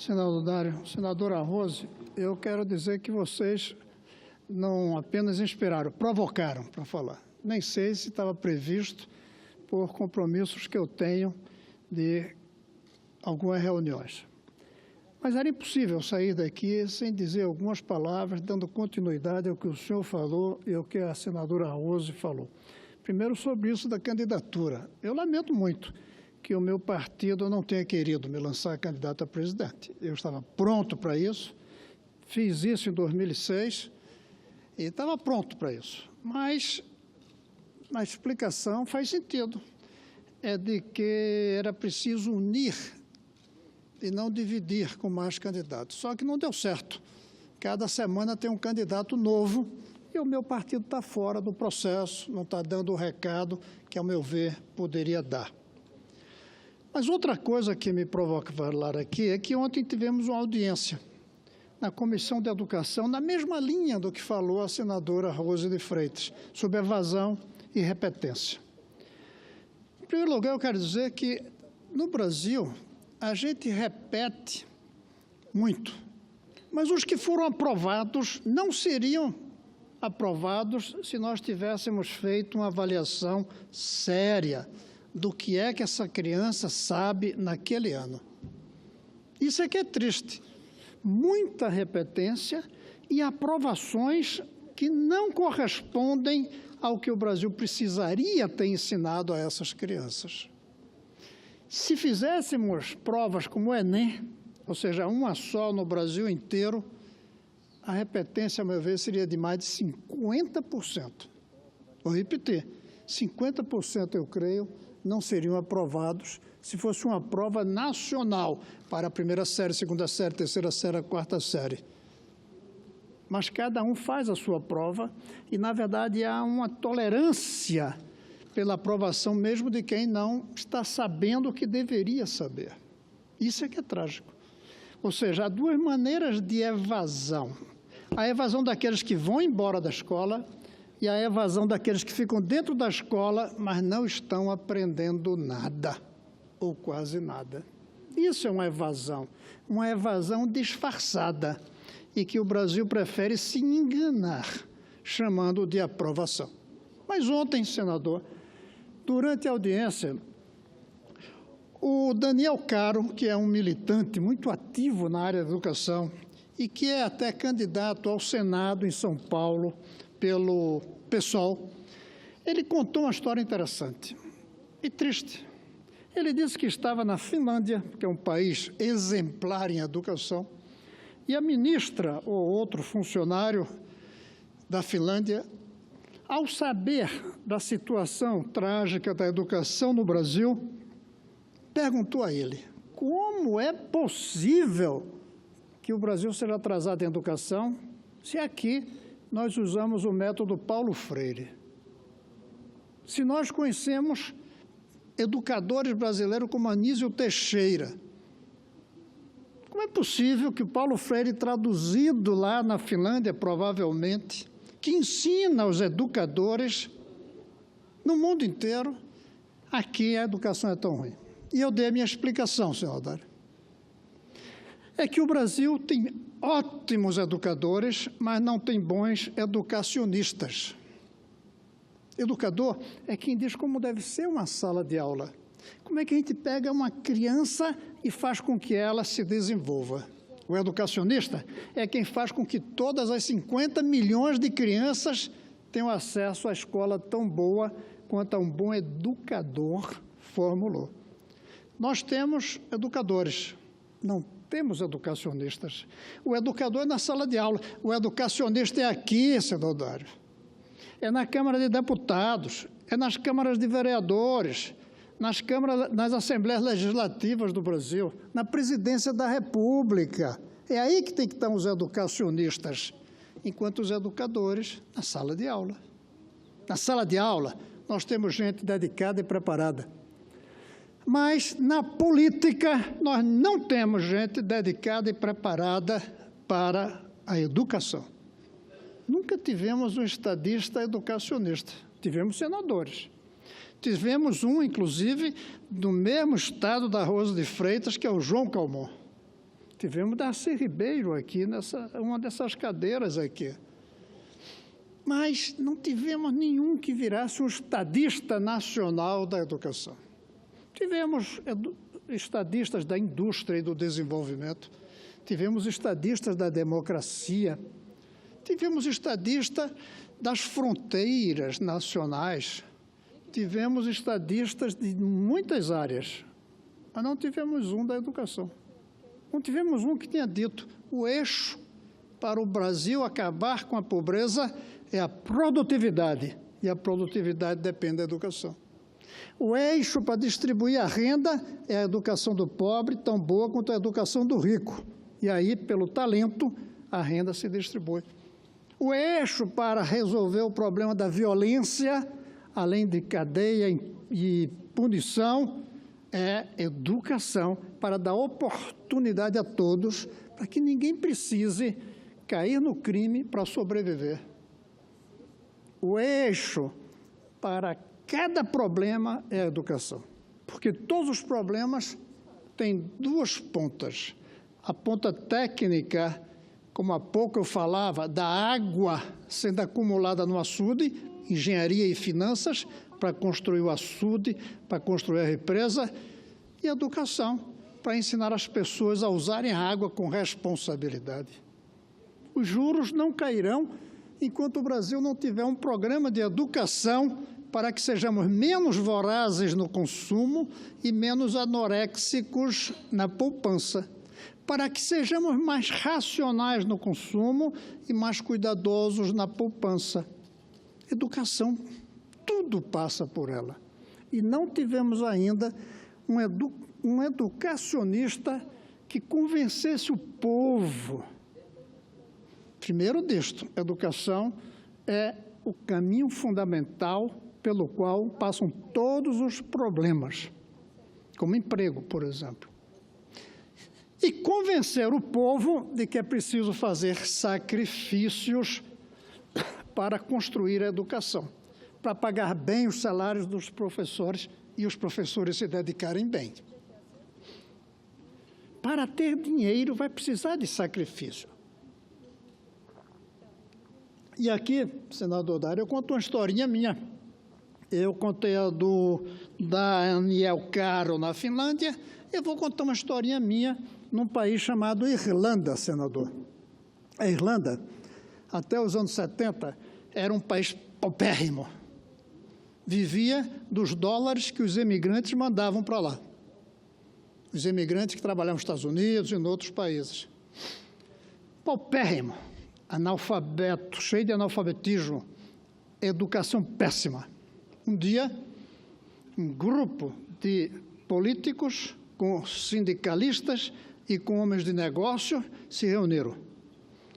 Senador Dário, senadora Rose, eu quero dizer que vocês não apenas inspiraram, provocaram para falar. Nem sei se estava previsto por compromissos que eu tenho de algumas reuniões. Mas era impossível sair daqui sem dizer algumas palavras, dando continuidade ao que o senhor falou e ao que a senadora Rose falou. Primeiro, sobre isso da candidatura. Eu lamento muito que o meu partido não tenha querido me lançar candidato a presidente. Eu estava pronto para isso, fiz isso em 2006 e estava pronto para isso. Mas a explicação faz sentido. É de que era preciso unir e não dividir com mais candidatos. Só que não deu certo. Cada semana tem um candidato novo e o meu partido está fora do processo, não está dando o recado que, ao meu ver, poderia dar. Mas outra coisa que me provoca falar aqui é que ontem tivemos uma audiência na Comissão de Educação, na mesma linha do que falou a senadora Rose de Freitas, sobre evasão e repetência. Em primeiro lugar, eu quero dizer que, no Brasil, a gente repete muito, mas os que foram aprovados não seriam aprovados se nós tivéssemos feito uma avaliação séria do que é que essa criança sabe naquele ano. Isso é que é triste. Muita repetência e aprovações que não correspondem ao que o Brasil precisaria ter ensinado a essas crianças. Se fizéssemos provas como o Enem, ou seja, uma só no Brasil inteiro, a repetência, a meu ver, seria de mais de 50%. Vou repetir, 50% eu creio não seriam aprovados se fosse uma prova nacional para a primeira série, segunda série, terceira série, quarta série. Mas cada um faz a sua prova e, na verdade, há uma tolerância pela aprovação mesmo de quem não está sabendo o que deveria saber. Isso é que é trágico. Ou seja, há duas maneiras de evasão. A evasão daqueles que vão embora da escola e a evasão daqueles que ficam dentro da escola, mas não estão aprendendo nada, ou quase nada. Isso é uma evasão disfarçada, e que o Brasil prefere se enganar, chamando de aprovação. Mas ontem, senador, durante a audiência, o Daniel Caro, que é um militante muito ativo na área da educação e que é até candidato ao Senado em São Paulo pelo PSOL, ele contou uma história interessante e triste. Ele disse que estava na Finlândia, que é um país exemplar em educação, e a ministra ou outro funcionário da Finlândia, ao saber da situação trágica da educação no Brasil, perguntou a ele: como é possível que o Brasil seja atrasado em educação se aqui nós usamos o método Paulo Freire? Se nós conhecemos educadores brasileiros como Anísio Teixeira, como é possível que o Paulo Freire, traduzido lá na Finlândia, provavelmente, que ensina aos educadores no mundo inteiro, aqui a educação é tão ruim? E eu dei a minha explicação, senhor Dário. É que o Brasil tem ótimos educadores, mas não tem bons educacionistas. Educador é quem diz como deve ser uma sala de aula. Como é que a gente pega uma criança e faz com que ela se desenvolva? O educacionista é quem faz com que todas as 50 milhões de crianças tenham acesso à escola tão boa quanto a um bom educador formulou. Nós temos educadores, não temos educacionistas. O educador é na sala de aula, o educacionista é aqui, senador Dário. É na Câmara de Deputados, é nas câmaras de vereadores, nas assembleias legislativas do Brasil, na presidência da República. É aí que tem que estar os educacionistas, enquanto os educadores na sala de aula. Na sala de aula, nós temos gente dedicada e preparada. Mas, na política, nós não temos gente dedicada e preparada para a educação. Nunca tivemos um estadista educacionista. Tivemos senadores. Tivemos um, inclusive, do mesmo estado da Rose de Freitas, que é o João Calmon. Tivemos Darcy Ribeiro aqui, uma dessas cadeiras aqui. Mas não tivemos nenhum que virasse um estadista nacional da educação. Tivemos estadistas da indústria e do desenvolvimento, tivemos estadistas da democracia, tivemos estadistas das fronteiras nacionais, tivemos estadistas de muitas áreas, mas não tivemos um da educação. Não tivemos um que tenha dito: o eixo para o Brasil acabar com a pobreza é a produtividade, e a produtividade depende da educação. O eixo para distribuir a renda é a educação do pobre, tão boa quanto a educação do rico. E aí, pelo talento, a renda se distribui. O eixo para resolver o problema da violência, além de cadeia e punição, é educação, para dar oportunidade a todos, para que ninguém precise cair no crime para sobreviver. O eixo para cada problema é a educação, porque todos os problemas têm duas pontas. A ponta técnica, como há pouco eu falava, da água sendo acumulada no açude, engenharia e finanças, para construir o açude, para construir a represa, e a educação, para ensinar as pessoas a usarem a água com responsabilidade. Os juros não cairão enquanto o Brasil não tiver um programa de educação para que sejamos menos vorazes no consumo e menos anoréxicos na poupança, para que sejamos mais racionais no consumo e mais cuidadosos na poupança. Educação, tudo passa por ela. E não tivemos ainda um educacionista que convencesse o povo. Primeiro disto, educação é o caminho fundamental pelo qual passam todos os problemas, como emprego, por exemplo. E convencer o povo de que é preciso fazer sacrifícios para construir a educação, para pagar bem os salários dos professores e os professores se dedicarem bem. Para ter dinheiro, vai precisar de sacrifício. E aqui, senador Dário, eu conto uma historinha minha. Eu contei a do Daniel Caro na Finlândia, eu vou contar uma historinha minha num país chamado Irlanda, senador. A Irlanda, até os anos 70, era um país paupérrimo. Vivia dos dólares que os imigrantes mandavam para lá. Os imigrantes que trabalhavam nos Estados Unidos e em outros países. Paupérrimo, analfabeto, cheio de analfabetismo, educação péssima. Um dia, um grupo de políticos com sindicalistas e com homens de negócio se reuniram.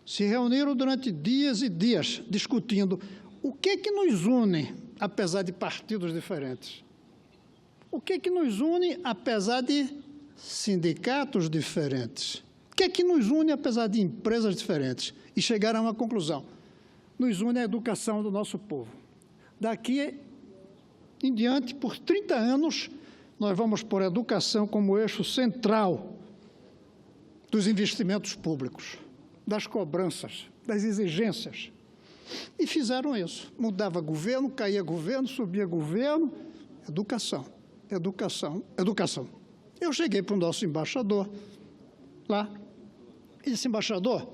Se reuniram durante dias e dias, discutindo o que é que nos une, apesar de partidos diferentes. O que é que nos une, apesar de sindicatos diferentes. O que é que nos une, apesar de empresas diferentes? E chegaram a uma conclusão. Nos une a educação do nosso povo. Daqui em diante, por 30 anos, nós vamos pôr a educação como eixo central dos investimentos públicos, das cobranças, das exigências. E fizeram isso. Mudava governo, caía governo, subia governo. Educação, educação, educação. Eu cheguei para o nosso embaixador lá e disse: embaixador,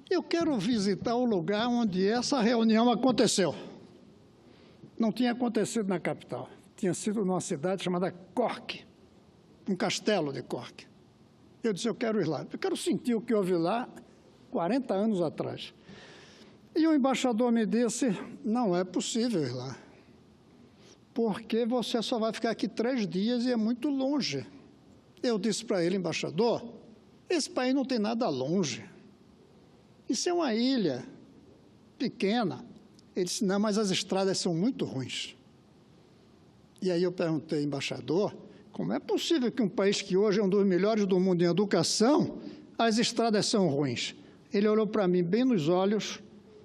eu quero visitar o lugar onde essa reunião aconteceu. Não tinha acontecido na capital, tinha sido numa cidade chamada Cork, um castelo de Cork. Eu disse: eu quero ir lá, eu quero sentir o que houve lá 40 anos atrás. E o embaixador me disse: não é possível ir lá, porque você só vai ficar aqui 3 dias e é muito longe. Eu disse para ele: embaixador, esse país não tem nada longe. Isso é uma ilha pequena. Ele disse: não, mas as estradas são muito ruins. E aí eu perguntei: embaixador, como é possível que um país que hoje é um dos melhores do mundo em educação, as estradas são ruins? Ele olhou para mim bem nos olhos,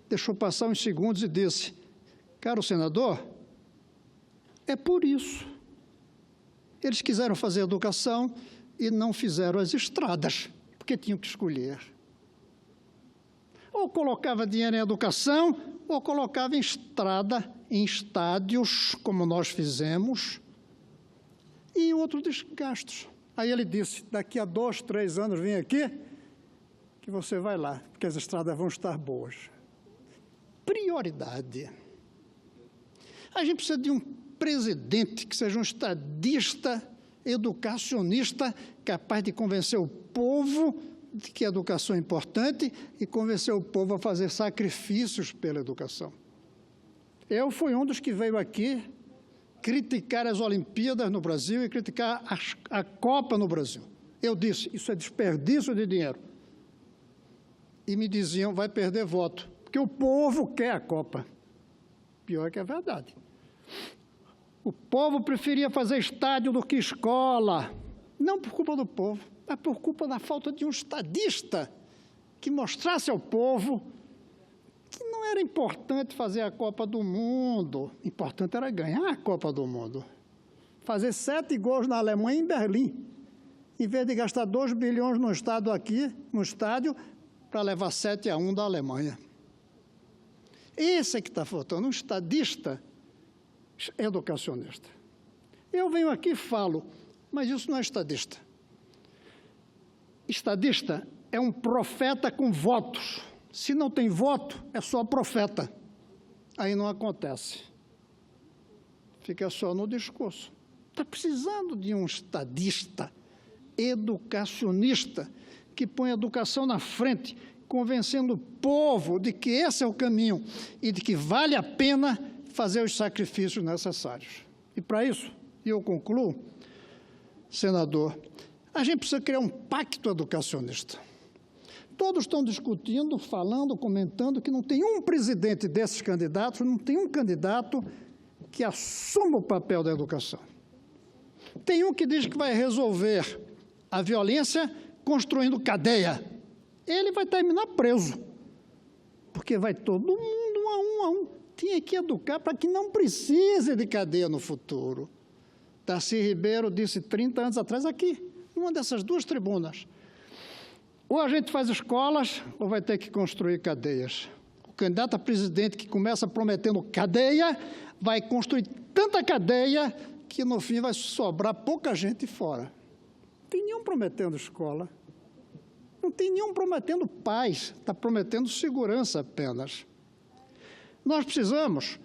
deixou passar uns segundos e disse: caro senador, é por isso. Eles quiseram fazer educação e não fizeram as estradas. porque tinham que escolher. Ou colocava dinheiro em educação, ou colocava em estrada, em estádios, como nós fizemos, e em outros gastos. Aí ele disse, daqui a 2, 3 anos, vem aqui, que você vai lá, porque as estradas vão estar boas. Prioridade. A gente precisa de um presidente que seja um estadista, educacionista, capaz de convencer o povo de que a educação é importante e convencer o povo a fazer sacrifícios pela educação. Eu fui um dos que veio aqui criticar as Olimpíadas no Brasil e criticar a Copa no Brasil. Eu disse, isso é desperdício de dinheiro. E me diziam, vai perder voto, porque o povo quer a Copa. Pior que é verdade. O povo preferia fazer estádio do que escola, não por culpa do povo, mas por culpa da falta de um estadista que mostrasse ao povo que não era importante fazer a Copa do Mundo, importante era ganhar a Copa do Mundo. Fazer 7 gols na Alemanha e em Berlim, em vez de gastar 2 bilhões no estádio, para levar 7-1 da Alemanha. Esse é que está faltando, um estadista educacionista. Eu venho aqui e falo, mas isso não é estadista. Estadista é um profeta com votos. Se não tem voto, é só profeta. Aí não acontece. Fica só no discurso. Está precisando de um estadista, educacionista, que põe a educação na frente, convencendo o povo de que esse é o caminho e de que vale a pena fazer os sacrifícios necessários. E para isso, e eu concluo, senador, a gente precisa criar um pacto educacionista. Todos estão discutindo, falando, comentando que não tem um presidente desses candidatos, não tem um candidato que assuma o papel da educação. Tem um que diz que vai resolver a violência construindo cadeia. Ele vai terminar preso, porque vai todo mundo um a um. Tinha que educar para que não precise de cadeia no futuro. Darcy Ribeiro disse 30 anos atrás aqui, numa dessas 2 tribunas, ou a gente faz escolas, ou vai ter que construir cadeias. O candidato a presidente que começa prometendo cadeia, vai construir tanta cadeia que no fim vai sobrar pouca gente fora. Não tem nenhum prometendo escola. Não tem nenhum prometendo paz, está prometendo segurança apenas. Nós precisamos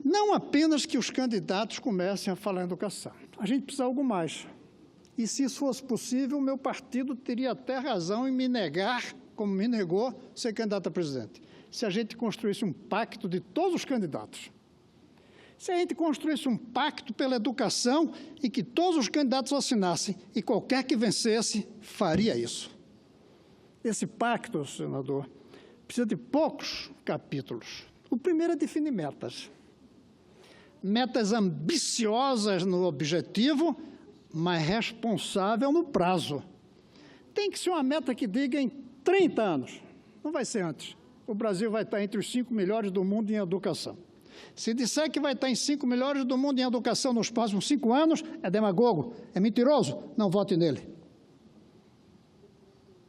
não apenas que os candidatos comecem a falar em educação. A gente precisa de algo mais. E se isso fosse possível, o meu partido teria até razão em me negar, como me negou, ser candidato a presidente. Se a gente construísse um pacto de todos os candidatos. Se a gente construísse um pacto pela educação e que todos os candidatos assinassem, e qualquer que vencesse, faria isso. Esse pacto, senador, precisa de poucos capítulos. O primeiro é definir metas. Metas ambiciosas no objetivo, mas responsável no prazo. Tem que ser uma meta que diga em 30 anos, não vai ser antes. O Brasil vai estar entre os 5 melhores do mundo em educação. Se disser que vai estar em 5 melhores do mundo em educação nos próximos 5 anos, é demagogo, é mentiroso, não vote nele.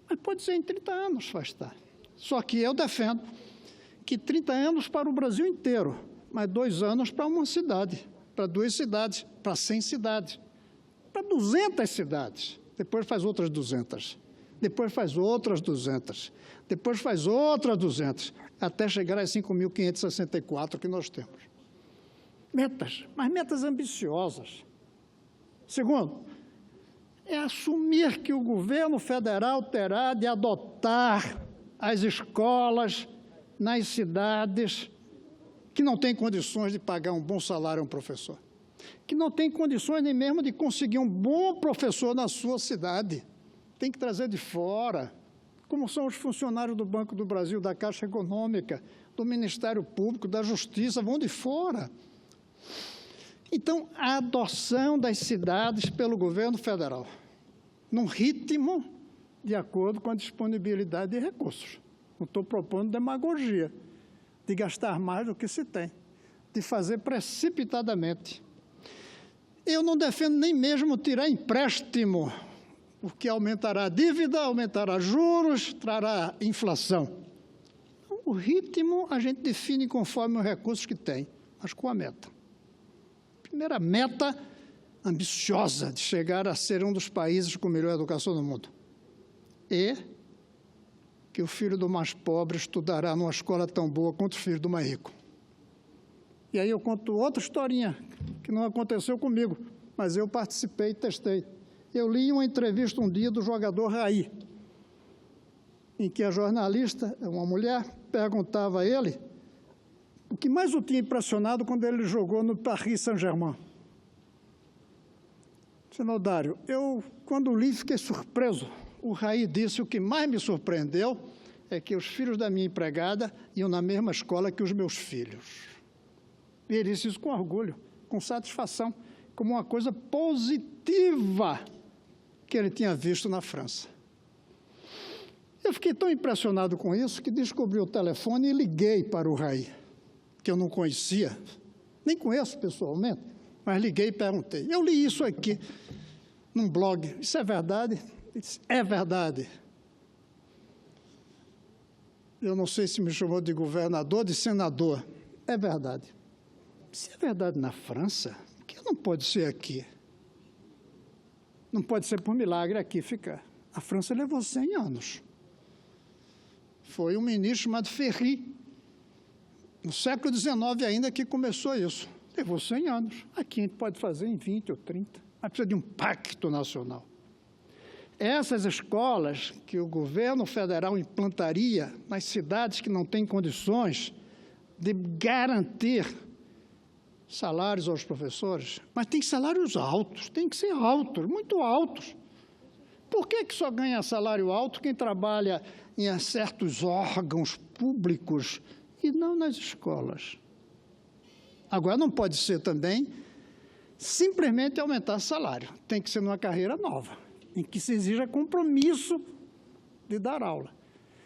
Mas pode ser em 30 anos vai estar. Só que eu defendo que 30 anos para o Brasil inteiro, mas 2 anos para uma cidade, para 2 cidades, para 100 cidades, para 200 cidades. Depois faz outras 200. Depois faz outras 200. Depois faz outras 200. Até chegar às 5.564 que nós temos. Metas, mas metas ambiciosas. Segundo, é assumir que o governo federal terá de adotar as escolas nas cidades que não têm condições de pagar um bom salário a um professor, que não tem condições nem mesmo de conseguir um bom professor na sua cidade. Tem que trazer de fora, como são os funcionários do Banco do Brasil, da Caixa Econômica, do Ministério Público, da Justiça, vão de fora. Então, a adoção das cidades pelo governo federal, num ritmo de acordo com a disponibilidade de recursos. Não estou propondo demagogia, de gastar mais do que se tem, de fazer precipitadamente. Eu não defendo nem mesmo tirar empréstimo porque aumentará a dívida, aumentará juros, trará inflação. O ritmo a gente define conforme os recursos que tem, mas com a meta. Primeira meta ambiciosa de chegar a ser um dos países com melhor educação do mundo. E que o filho do mais pobre estudará numa escola tão boa quanto o filho do mais rico. E aí eu conto outra historinha, que não aconteceu comigo, mas eu participei e testei. Eu li uma entrevista um dia do jogador Raí, em que a jornalista, uma mulher, perguntava a ele o que mais o tinha impressionado quando ele jogou no Paris Saint-Germain. Senhor Dário, eu, quando li, fiquei surpreso. O Raí disse: o que mais me surpreendeu é que os filhos da minha empregada iam na mesma escola que os meus filhos. E ele disse isso com orgulho, com satisfação, como uma coisa positiva que ele tinha visto na França. Eu fiquei tão impressionado com isso que descobri o telefone e liguei para o Raí, que eu não conhecia, nem conheço pessoalmente, mas liguei e perguntei. Eu li isso aqui num blog. Isso é verdade? Ele disse: é verdade. Eu não sei se me chamou de governador, de senador. É verdade. Se é verdade na França, por que não pode ser aqui? Não pode ser por milagre aqui ficar. A França levou 100 anos. Foi um ministro chamado Ferry, no século XIX ainda, que começou isso. Levou 100 anos. Aqui a gente pode fazer em 20 ou 30. Mas precisa de um pacto nacional. Essas escolas que o governo federal implantaria nas cidades que não têm condições de garantir salários aos professores, mas tem salários altos, tem que ser altos, muito altos. Por que só ganha salário alto quem trabalha em certos órgãos públicos e não nas escolas? Agora, não pode ser também simplesmente aumentar salário. Tem que ser numa carreira nova, em que se exija compromisso de dar aula.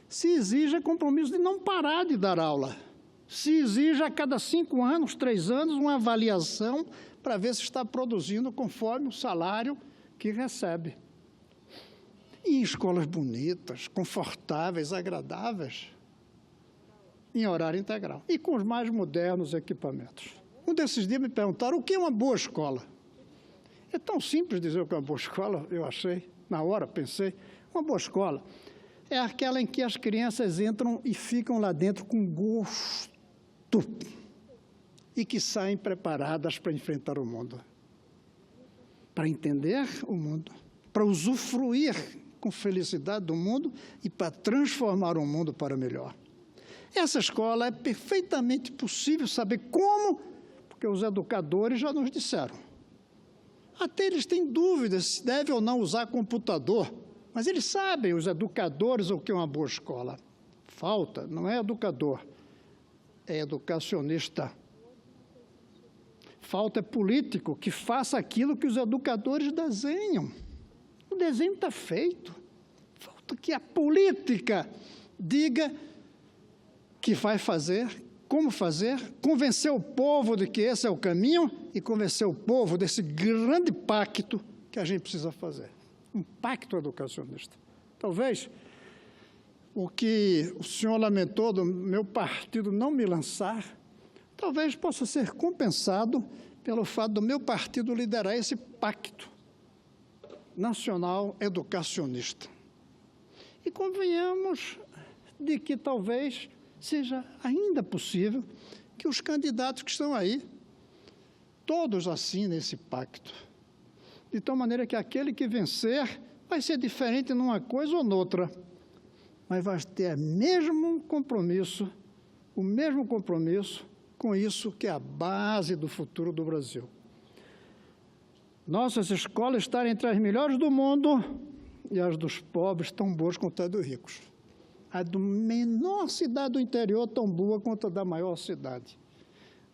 Se exija compromisso de não parar de dar aula. Se exija a cada 5 anos, 3 anos, uma avaliação para ver se está produzindo conforme o salário que recebe. E em escolas bonitas, confortáveis, agradáveis, em horário integral. E com os mais modernos equipamentos. Um desses dias me perguntaram o que é uma boa escola. É tão simples dizer o que é uma boa escola, eu achei. Na hora, pensei. Uma boa escola é aquela em que as crianças entram e ficam lá dentro com gosto e que saem preparadas para enfrentar o mundo, para entender o mundo, para usufruir com felicidade do mundo e para transformar o mundo para melhor. Essa escola é perfeitamente possível saber como, porque os educadores já nos disseram. Até eles têm dúvidas se deve ou não usar computador, mas eles sabem, os educadores, o que é uma boa escola. Falta, não é educador, é educacionista. Falta é político que faça aquilo que os educadores desenham. O desenho está feito. Falta que a política diga que vai fazer, como fazer, convencer o povo de que esse é o caminho e convencer o povo desse grande pacto que a gente precisa fazer. Um pacto educacionista. Talvez o que o senhor lamentou do meu partido não me lançar, talvez possa ser compensado pelo fato do meu partido liderar esse pacto nacional educacionista. E convenhamos de que talvez seja ainda possível que os candidatos que estão aí, todos assinem esse pacto, de tal maneira que aquele que vencer vai ser diferente numa coisa ou noutra, mas vai ter o mesmo compromisso com isso que é a base do futuro do Brasil. Nossas escolas estarem entre as melhores do mundo e as dos pobres tão boas quanto as dos ricos. A do menor cidade do interior tão boa quanto a da maior cidade.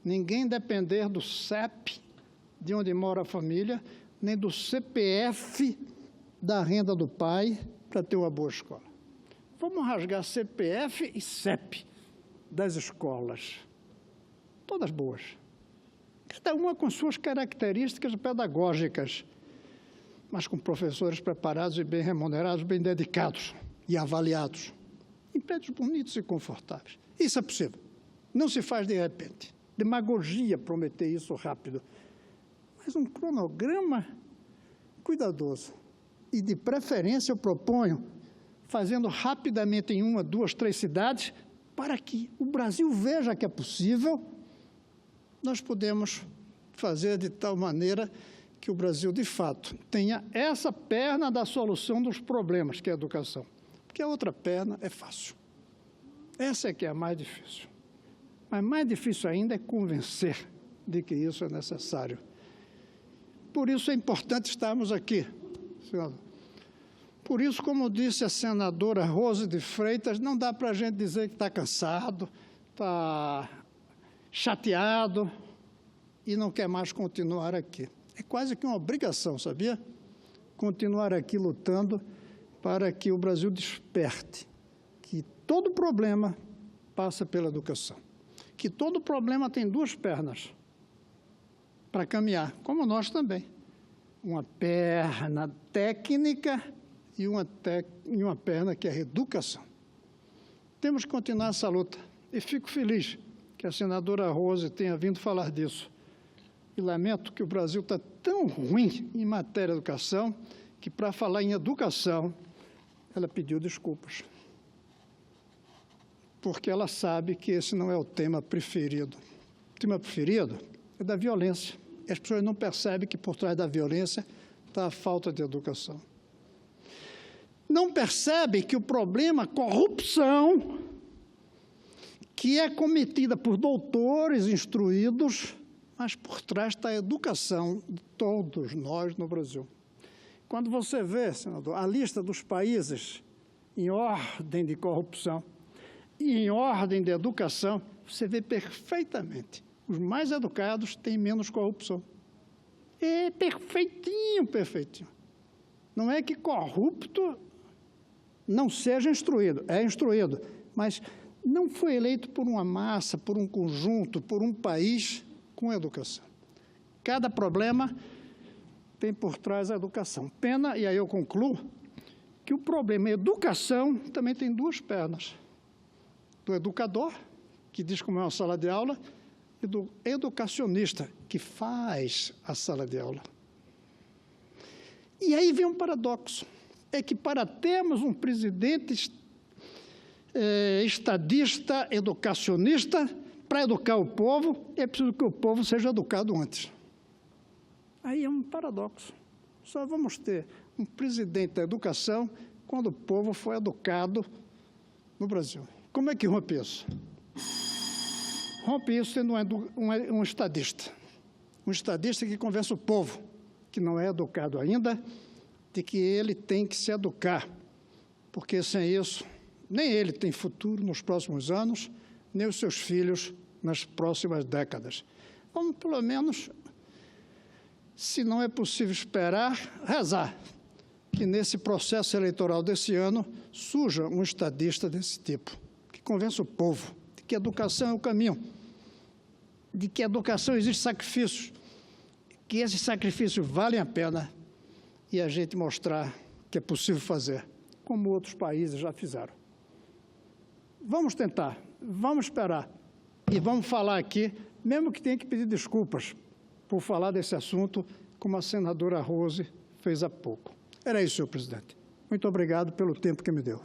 Ninguém depender do CEP, de onde mora a família, nem do CPF da renda do pai para ter uma boa escola. Vamos rasgar CPF e CEP das escolas, todas boas, cada uma com suas características pedagógicas, mas com professores preparados e bem remunerados, bem dedicados e avaliados, em prédios bonitos e confortáveis. Isso é possível. Não se faz de repente. Demagogia prometer isso rápido. Mas um cronograma cuidadoso. E, de preferência, eu proponho, fazendo rapidamente em 1, 2, 3 cidades, para que o Brasil veja que é possível, nós podemos fazer de tal maneira que o Brasil, de fato, tenha essa perna da solução dos problemas, que é a educação. Porque a outra perna é fácil. Essa é que é a mais difícil. Mas mais difícil ainda é convencer de que isso é necessário. Por isso é importante estarmos aqui, senador. Por isso, como disse a senadora Rose de Freitas, não dá para a gente dizer que está cansado, está chateado e não quer mais continuar aqui. É quase que uma obrigação, sabia? Continuar aqui lutando para que o Brasil desperte, que todo problema passa pela educação, que todo problema tem 2 pernas para caminhar, como nós também. Uma perna técnica e uma perna que é a educação. Temos que continuar essa luta. E fico feliz que a senadora Rose tenha vindo falar disso. E lamento que o Brasil está tão ruim em matéria de educação que, para falar em educação, ela pediu desculpas. Porque ela sabe que esse não é o tema preferido. O tema preferido é da violência. E as pessoas não percebem que por trás da violência está a falta de educação. Não percebem que o problema corrupção, que é cometida por doutores instruídos, mas por trás está a educação de todos nós no Brasil. Quando você vê, senador, a lista dos países em ordem de corrupção e em ordem de educação, você vê perfeitamente. Os mais educados têm menos corrupção. É perfeitinho, perfeitinho. Não é que corrupto não seja instruído, é instruído, mas não foi eleito por uma massa, por um conjunto, por um país com educação. Cada problema tem por trás a educação. Pena, e aí eu concluo, que o problema educação também tem 2 pernas. Do educador, que diz como é uma sala de aula, e do educacionista, que faz a sala de aula. E aí vem um paradoxo, é que para termos um presidente estadista, educacionista, para educar o povo, é preciso que o povo seja educado antes. Aí é um paradoxo. Só vamos ter um presidente da educação quando o povo for educado no Brasil. Como é que rompe isso? Rompe isso sendo um estadista. Um estadista que convence o povo, que não é educado ainda, de que ele tem que se educar, porque sem isso, nem ele tem futuro nos próximos anos, nem os seus filhos nas próximas décadas. Vamos, pelo menos, se não é possível esperar, rezar que nesse processo eleitoral desse ano surja um estadista desse tipo, que convença o povo de que a educação é o caminho, de que a educação existe sacrifícios, que esses sacrifícios valem a pena e a gente mostrar que é possível fazer, como outros países já fizeram. Vamos tentar, vamos esperar e vamos falar aqui, mesmo que tenha que pedir desculpas por falar desse assunto, como a senadora Rose fez há pouco. Era isso, senhor presidente. Muito obrigado pelo tempo que me deu.